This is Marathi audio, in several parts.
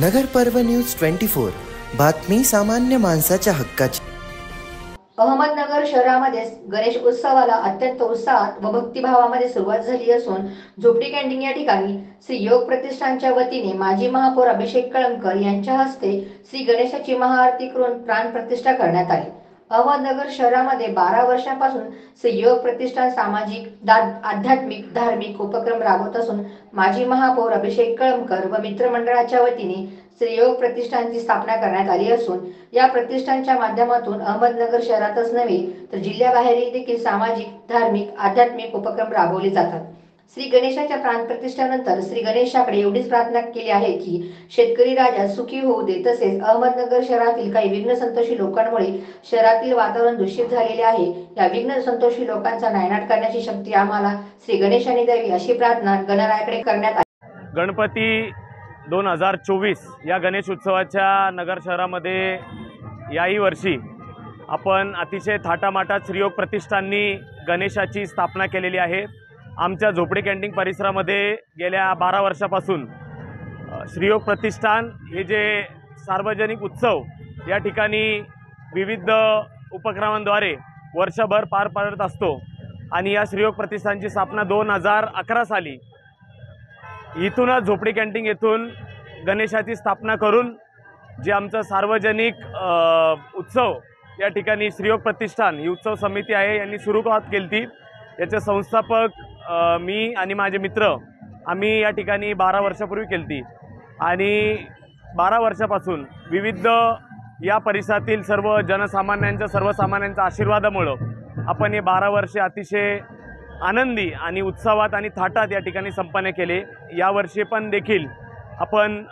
नगर पर्व न्यूज 24 बातमी सामान्य माणसाच्या हक्काची। अहमदनगर शहरामध्ये गणेश उत्सवाला अत्यंत उत्साहात व भक्तिभावामध्ये सुरुवात झाली असून झोपडी कॅन्टीन या ठिकाणी श्री योग प्रतिष्ठानच्या वतीने माजी महापौर अभिषेक कळमकर यांच्या हस्ते श्री गणेशाची महाआरती करून प्राण प्रतिष्ठा करण्यात आली। अहमदनगर शहरामध्ये 12 वर्षांपासून श्री योग प्रतिष्ठान सामाजिक आध्यात्मिक धार्मिक उपक्रम राबवत असून माजी महापौर अभिषेक कळमकर व मित्रमंडळाच्या वतीने श्री योग प्रतिष्ठानची स्थापना करण्यात आली असून या प्रतिष्ठानच्या माध्यमातून अहमदनगर शहरातच नव्हे तर जिल्ह्याबाहेरही देखील सामाजिक धार्मिक आध्यात्मिक उपक्रम राबवले जातात। श्री गणेशाच्या प्राण प्रतिष्ठानंतर श्री गणेशाकडे एवढीच प्रार्थना केली आहे की शेतकरी राजा सुखी होऊ दे। तसेच अहमदनगर शहरातील काही विघ्न संतोषी लोकांमुळे शहरातील वातावरण दूषित झालेले आहे। या विघ्न संतोषी लोकांचा नायनाट करण्याची शक्ती आम्हाला श्री गणेशाने द्यावी अशी प्रार्थना गणरायाकडे करण्यात आली। गणपती 2024 या गणेश उत्सवाच्या नगर शहरामध्ये याही वर्षी आपण अतिशय थाटामाटात श्रीयोग प्रतिष्ठाननी गणेशाची स्थापना केलेली आहे। आमच्या झोपडी कॅन्टीन परिसरामध्ये गेल्या 12 वर्षापासून श्रीयोग प्रतिष्ठान हे जे सार्वजनिक उत्सव या ठिकाणी विविध उपक्रमांद्वारे वर्षभर पार पाडत असतो आणि या श्रीयोग प्रतिष्ठानची स्थापना 2011 साली इथूनच झोपडी कॅन्टीन येथून गणेशाची स्थापना करून जे आमचं सार्वजनिक उत्सव या ठिकाणी श्रीयोग प्रतिष्ठान ही उत्सव समिती आहे यांनी सुरुवात केली ती। याचे संस्थापक मी आणि माझे मित्र आम्ही या ठिकाणी 12 वर्षापूर्वी केली ती आणि 12 वर्षापासून विविध या परिसरातील सर्वसामान्यांच्या आशीर्वादामुळे आपण हे 12 वर्षे अतिशय आनंदी आणि उत्सवात आणि थाटात या ठिकाणी संपन्न केले। यावर्षी पण देखील आपण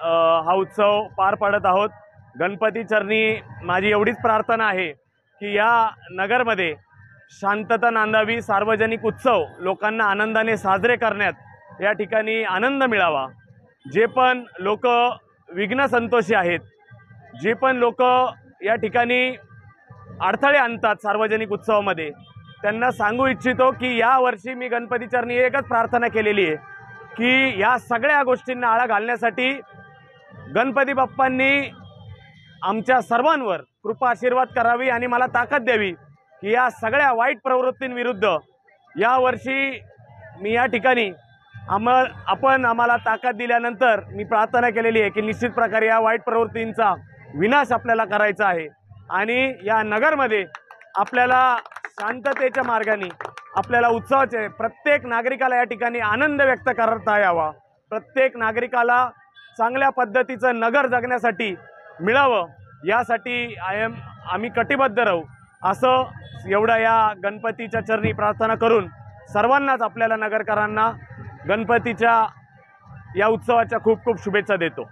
हा उत्सव पार पाडत आहोत। गणपती चरणी माझी एवढीच प्रार्थना आहे की या नगरमध्ये शांतता नांदावी, सार्वजनिक उत्सव लोकांना आनंदाने साजरे करण्यात या ठिकाणी आनंद मिळावा। जे पण लोक विघ्न संतोषी आहेत, जे पण लोक या ठिकाणी अडथळे आणतात सार्वजनिक उत्सवामध्ये, त्यांना सांगू इच्छितो की यावर्षी मी गणपती चरणी एकच प्रार्थना केलेली आहे की या सगळ्या गोष्टींना आळा घालण्यासाठी गणपती बाप्पांनी आमच्या सर्वांवर कृपा आशीर्वाद करावी आणि मला ताकद द्यावी की या सगळ्या वाईट प्रवृत्तींविरुद्ध यावर्षी मी या ठिकाणी आम्हाला ताकद दिल्यानंतर मी प्रार्थना केलेली आहे की निश्चित प्रकारे या वाईट प्रवृत्तींचा विनाश आपल्याला करायचा आहे आणि या नगरमध्ये आपल्याला शांततेच्या मार्गाने आपल्याला उत्सवाचे प्रत्येक नागरिकाला या ठिकाणी आनंद व्यक्त करता यावा, प्रत्येक नागरिकाला चांगल्या पद्धतीचं नगर जगण्यासाठी मिळावं यासाठी आम्ही कटिबद्ध राहू असं एवढा या गणपतीच्या चरणी प्रार्थना करून सर्वांनाच आपल्याला नगरकरांना गणपतीच्या या उत्सवाच्या खूप खूप शुभेच्छा देतो।